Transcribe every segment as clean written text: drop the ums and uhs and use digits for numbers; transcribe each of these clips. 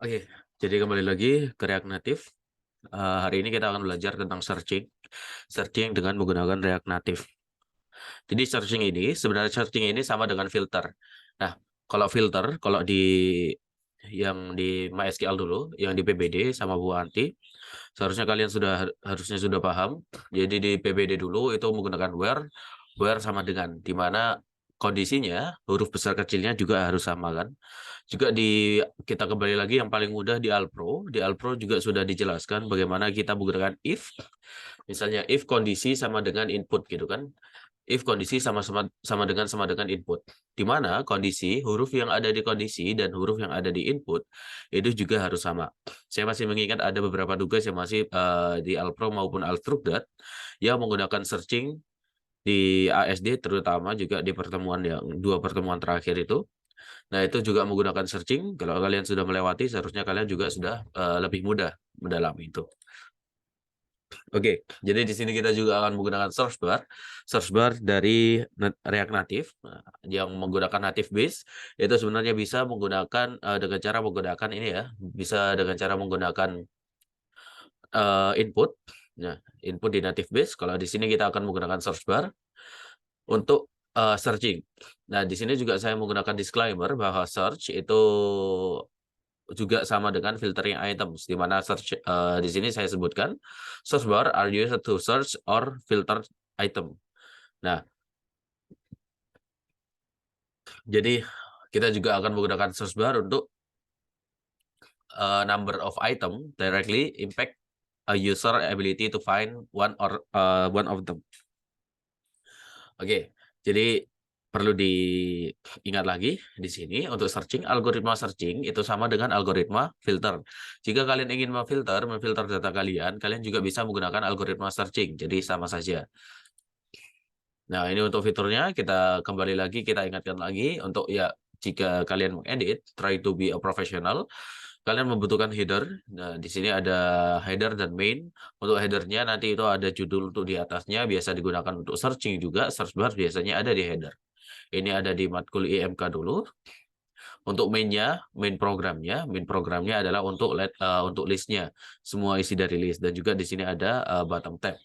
Oke, jadi kembali lagi ke React Native. Hari ini kita akan belajar tentang searching dengan menggunakan React Native. Jadi sebenarnya searching ini sama dengan filter. Nah, kalau yang di MySQL dulu, yang di PBD sama Bu Anti, seharusnya kalian harusnya sudah paham. Jadi di PBD dulu itu menggunakan where sama dengan, di mana kondisinya huruf besar kecilnya juga harus sama kan. Juga kita kembali lagi yang paling mudah di Alpro. Di Alpro juga sudah dijelaskan bagaimana kita menggunakan if. Misalnya if kondisi sama dengan input gitu kan. If kondisi sama dengan input. Di mana kondisi, huruf yang ada di kondisi dan huruf yang ada di input itu juga harus sama. Saya masih mengingat ada beberapa tugas yang masih di Alpro maupun Altrugdat yang menggunakan searching di ASD, terutama juga di dua pertemuan terakhir itu. Nah, itu juga menggunakan searching. Kalau kalian sudah melewati, seharusnya kalian juga sudah lebih mudah mendalami itu. Oke, jadi di sini kita juga akan menggunakan search bar dari React Native yang menggunakan native base. Itu sebenarnya bisa menggunakan dengan cara menggunakan ini ya, bisa dengan cara menggunakan input. Nah, input di native base. Kalau di sini kita akan menggunakan search bar untuk searching. Nah, di sini juga saya menggunakan disclaimer bahwa search itu juga sama dengan filtering items, di mana di sini saya sebutkan search bar are used to search or filter item. Nah, jadi kita juga akan menggunakan search bar untuk number of item directly impact a user ability to find one of them. Oke, jadi perlu diingat lagi di sini untuk algoritma searching itu sama dengan algoritma filter. Jika kalian ingin memfilter data kalian juga bisa menggunakan algoritma searching. Jadi sama saja. Nah, ini untuk fiturnya kita ingatkan lagi untuk ya jika kalian mengedit, try to be a professional. Kalian membutuhkan header. Nah, di sini ada header dan main. Untuk headernya nanti itu ada judul untuk di atasnya, biasa digunakan untuk searching juga. Search bar biasanya ada di header. Ini ada di matkul IMK dulu. Untuk main programnya adalah untuk listnya, semua isi dari list, dan juga di sini ada bottom tab.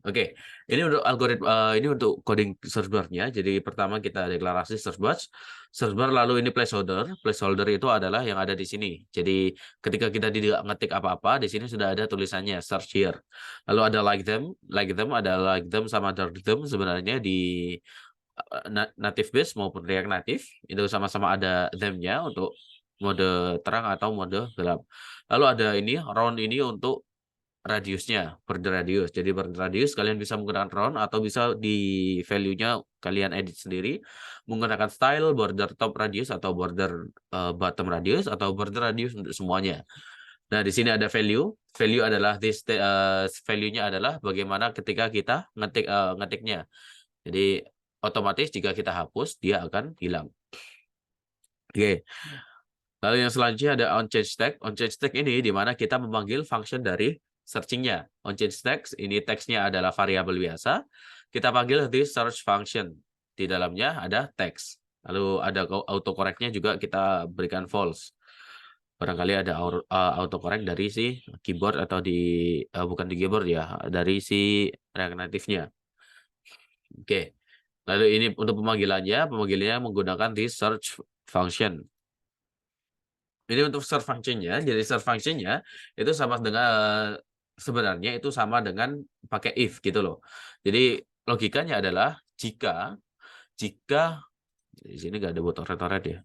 Oke, ini untuk coding search bar-nya. Jadi pertama kita deklarasi search bar, lalu ini placeholder. Placeholder itu adalah yang ada di sini. Jadi ketika kita tidak ngetik apa-apa, di sini sudah ada tulisannya search here. Lalu ada like them sama dark them sebenarnya di native base maupun React Native itu sama-sama ada them-nya untuk mode terang atau mode gelap. Lalu ada ini round ini untuk radiusnya, border radius. Jadi border radius kalian bisa menggunakan round atau bisa di value-nya kalian edit sendiri menggunakan style border top radius atau border bottom radius atau border radius untuk semuanya. Nah, di sini ada value. Value-nya adalah bagaimana ketika kita ngetiknya. Jadi otomatis jika kita hapus dia akan hilang. Oke. Lalu yang selanjutnya ada onChangeTag. OnChangeTag ini di mana kita memanggil function dari searching-nya. OnChangeTag ini teksnya adalah variabel biasa. Kita panggil this search function. Di dalamnya ada teks. Lalu ada autocorrect-nya juga kita berikan false. Barangkali ada autocorrect dari si keyboard atau bukan di keyboard ya, dari si React Native-nya. Oke. Lalu ini untuk pemanggilannya menggunakan this search function. Ini untuk search function-nya. Jadi search function-nya itu sebenarnya itu sama dengan pakai if gitu loh. Jadi logikanya adalah jika di sini nggak ada botol retoret ya.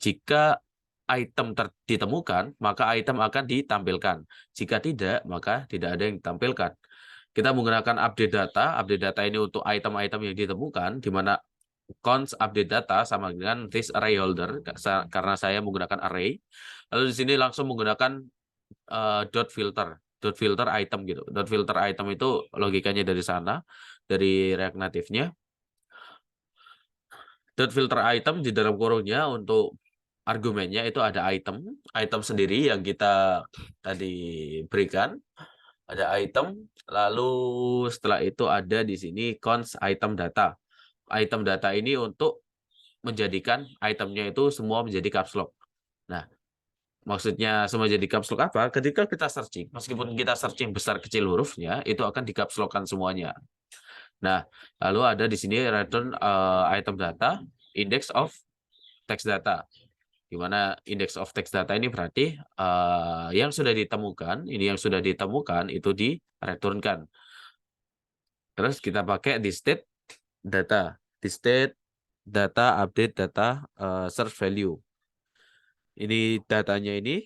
Jika item ditemukan, maka item akan ditampilkan. Jika tidak, maka tidak ada yang ditampilkan. Kita menggunakan update data. Update data ini untuk item-item yang ditemukan, di mana const update data sama dengan this array holder karena saya menggunakan array. Lalu di sini langsung menggunakan dot filter item gitu. Dot filter item itu logikanya dari sana, dari React Native-nya. Dot filter item di dalam kurungnya untuk argumennya itu ada item sendiri yang kita tadi berikan. Ada item, lalu setelah itu ada di sini const item data. Item data ini untuk menjadikan itemnya itu semua menjadi caps lock. Nah, maksudnya semua jadi caps lock apa? Ketika kita searching, meskipun kita searching besar kecil hurufnya, itu akan di caps lock-kan semuanya. Nah, lalu ada di sini return item data, index of text data. Di mana index of text data ini berarti yang sudah ditemukan, itu di-returnkan. Terus kita pakai di state data, update data search value. Ini datanya ini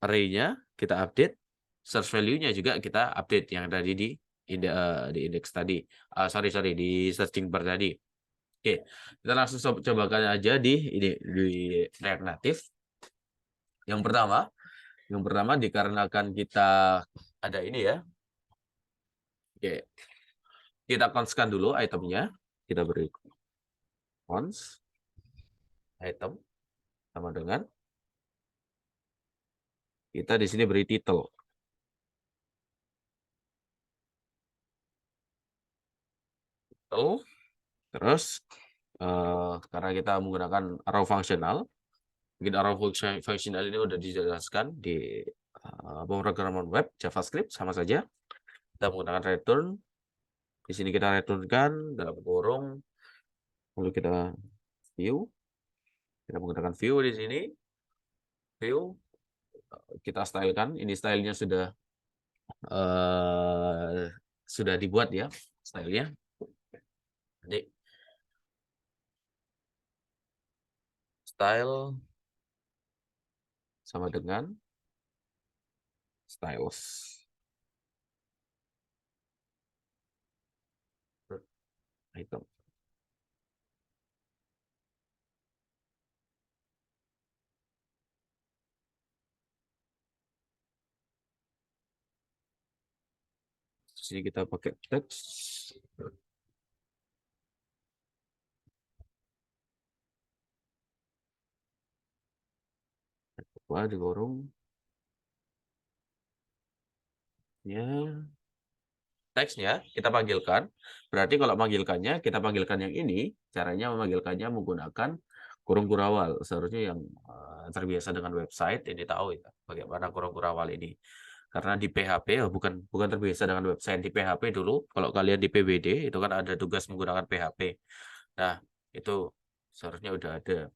array-nya kita update, search value-nya juga kita update yang tadi di index tadi. Sorry, di searching bar tadi. Oke, kita langsung cobakan aja di React Native. Yang pertama dikarenakan kita ada ini ya. Oke. Kita conskan dulu itemnya. Kita beri cons item sama dengan kita di sini beri title. Terus karena kita menggunakan arrow functional, mungkin arrow functional ini udah dijelaskan di pemrograman web JavaScript sama saja. Kita menggunakan return. Di sini kita returnkan dalam kurung, lalu kita view. Kita menggunakan view di sini. View kita stylekan. Ini stylenya sudah dibuat ya stylenya. Jadi style sama dengan styles. Item. Di sini kita pakai text. Di kurung. Ya. Teksnya kita panggilkan. Berarti kalau panggilkannya, kita panggilkan yang ini. Caranya memanggilkannya menggunakan kurung kurawal. Seharusnya yang terbiasa dengan website ini tahu ya bagaimana kurung kurawal ini. Karena di PHP bukan terbiasa dengan website. Di PHP dulu, kalau kalian di PWD itu kan ada tugas menggunakan PHP. Nah, itu seharusnya udah ada.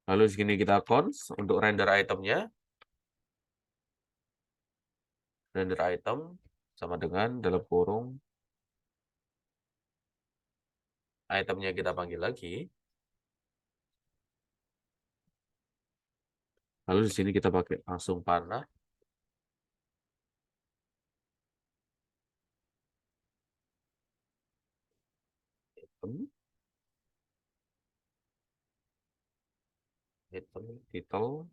Lalu di sini kita cons untuk render itemnya. Render item sama dengan dalam kurung itemnya kita panggil lagi. Lalu di sini kita pakai langsung panah. Item title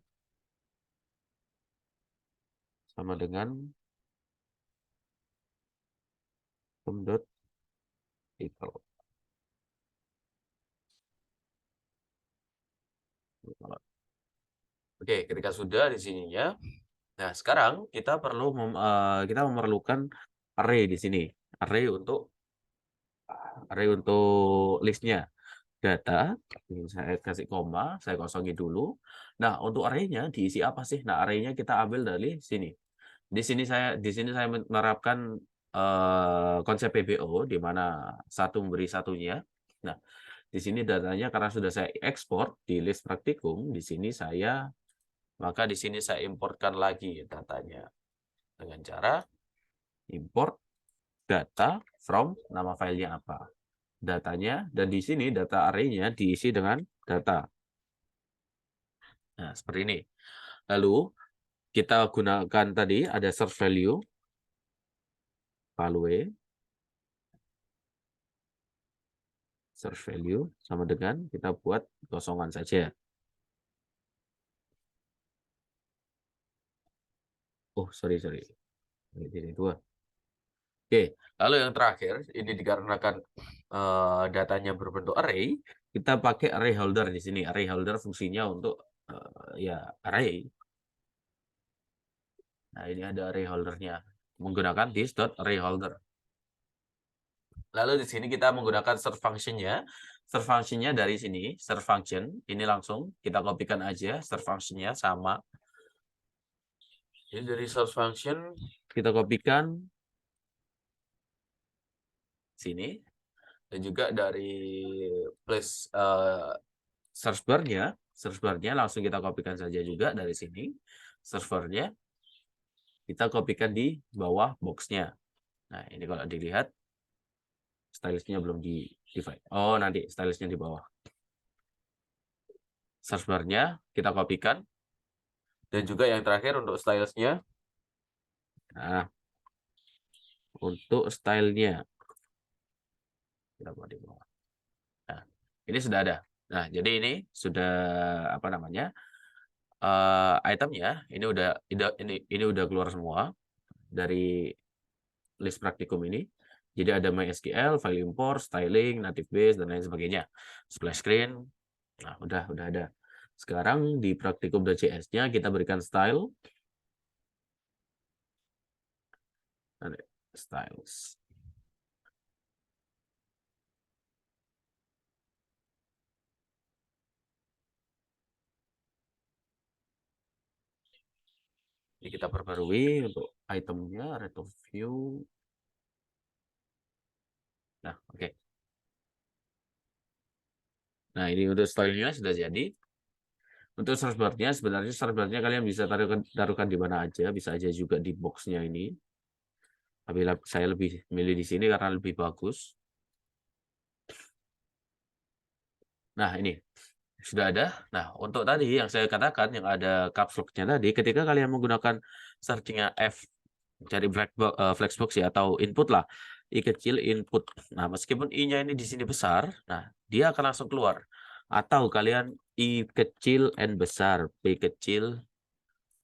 sama dengan item title. Oke, ketika sudah di sininya, nah sekarang kita kita memerlukan array di sini, array untuk listnya data. Ini saya kasih koma, saya kosongi dulu. Nah untuk arraynya diisi apa sih? Nah arraynya kita ambil dari sini. Di sini saya menerapkan konsep PBO di mana satu memberi satunya. Nah di sini datanya karena sudah saya ekspor di list praktikum, di sini saya importkan lagi datanya dengan cara import data from nama filenya apa. Datanya, dan di sini data array-nya diisi dengan data. Nah, seperti ini. Lalu kita gunakan tadi ada search value search value sama dengan kita buat kosongan saja. Oh, sorry. Ini dua. Oke, lalu yang terakhir, ini dikarenakan datanya berbentuk array, kita pakai array holder di sini. Array holder fungsinya untuk ya array. Nah, ini ada array holdernya. Menggunakan this.arrayHolder. Lalu di sini kita menggunakan search function-nya. Serve function-nya dari sini, serve function. Ini langsung kita kopikan aja serve function-nya sama. Ini dari serve function kita kopikan sini. Dan juga dari place search bar-nya langsung kita kopikan saja juga dari sini. Servernya kita kopikan di bawah box-nya. Nah, ini kalau dilihat stylus-nya belum di divide. Oh, nanti stylus-nya di bawah. Search bar-nya kita kopikan. Dan juga yang terakhir untuk stylus-nya. Nah, untuk style-nya kita buat di bawah. Nah, ini sudah ada. Nah, jadi ini sudah apa namanya? Itemnya ini udah keluar semua dari list praktikum ini. Jadi ada MySQL, file import, styling, native base, dan lain sebagainya. Splash screen, nah udah ada. Sekarang di praktikum.js-nya kita berikan style. Styles. Jadi kita perbarui untuk itemnya, rate of view. Nah, oke. Nah, ini untuk stylenya sudah jadi. Untuk search bar-nya, sebenarnya search bar-nya kalian bisa taruhkan di mana aja. Bisa aja juga di box-nya ini. Tapi saya lebih milih di sini karena lebih bagus. Nah, ini sudah ada. Nah, untuk tadi yang saya katakan, yang ada caps lock-nya tadi, ketika kalian menggunakan searching-nya F, cari flexbox ya, atau input lah, I kecil input. Nah, meskipun I-nya ini di sini besar, nah, dia akan langsung keluar. Atau kalian I kecil, N besar, P kecil,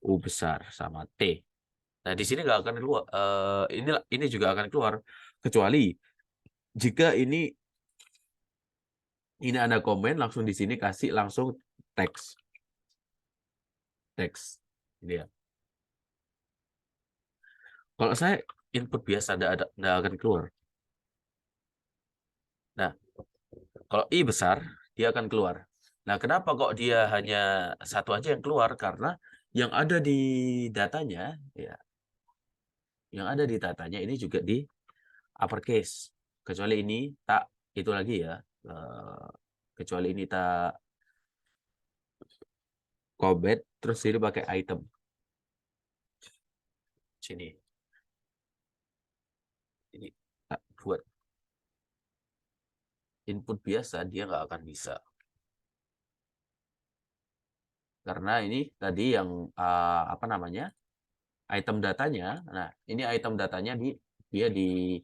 U besar, sama T. Nah, di sini nggak akan keluar. Ini juga akan keluar. Kecuali jika ini ada komen, langsung di sini kasih langsung teks. Ini ya. Kalau saya input biasa nggak akan keluar. Nah, kalau I besar, dia akan keluar. Nah, kenapa kok dia hanya satu aja yang keluar? Karena yang ada di datanya, ya, yang ada di datanya ini juga di uppercase. Kecuali ini tak, itu lagi ya. Kecuali ini tak combat, terus ini pakai item. Sini. Ini tak buat input biasa, dia nggak akan bisa. Karena ini tadi yang apa namanya, item datanya. Nah, ini item datanya dia di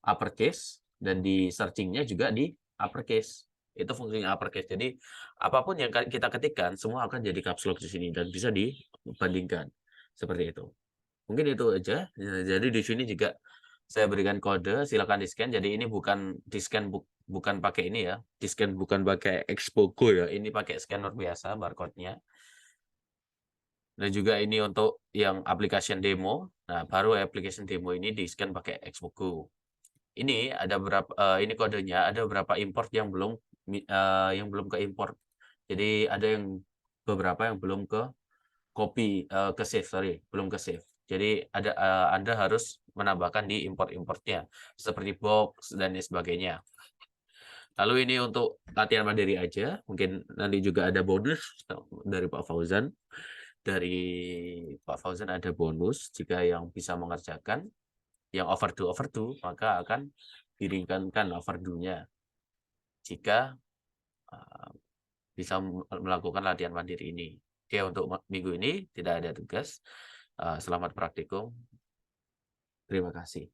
uppercase, dan di searchingnya juga di uppercase. Itu fungsinya uppercase. Jadi apapun yang kita ketikkan semua akan jadi caps lock di sini dan bisa dibandingkan seperti itu. Mungkin itu aja. Jadi di sini juga saya berikan kode, silakan di-scan. Jadi ini bukan di-scan bukan pakai ini ya. Di-scan bukan pakai Expo Go ya. Ini pakai scanner biasa barcode-nya. Dan juga ini untuk yang application demo. Nah, baru application demo ini di-scan pakai Expo Go. Ini ada ini kodenya, ada beberapa import yang belum ke import. Jadi ada beberapa yang belum ke copy, ke save, sorry, belum ke save. Jadi ada Anda harus menambahkan di import-importnya seperti box dan sebagainya. Lalu ini untuk latihan mandiri aja. Mungkin nanti juga ada bonus dari Pak Fauzan. Dari Pak Fauzan ada bonus jika yang bisa mengerjakan yang overdo, maka akan diringankan overdo-nya jika bisa melakukan latihan mandiri ini. Oke, untuk minggu ini tidak ada tugas. Selamat praktikum. Terima kasih.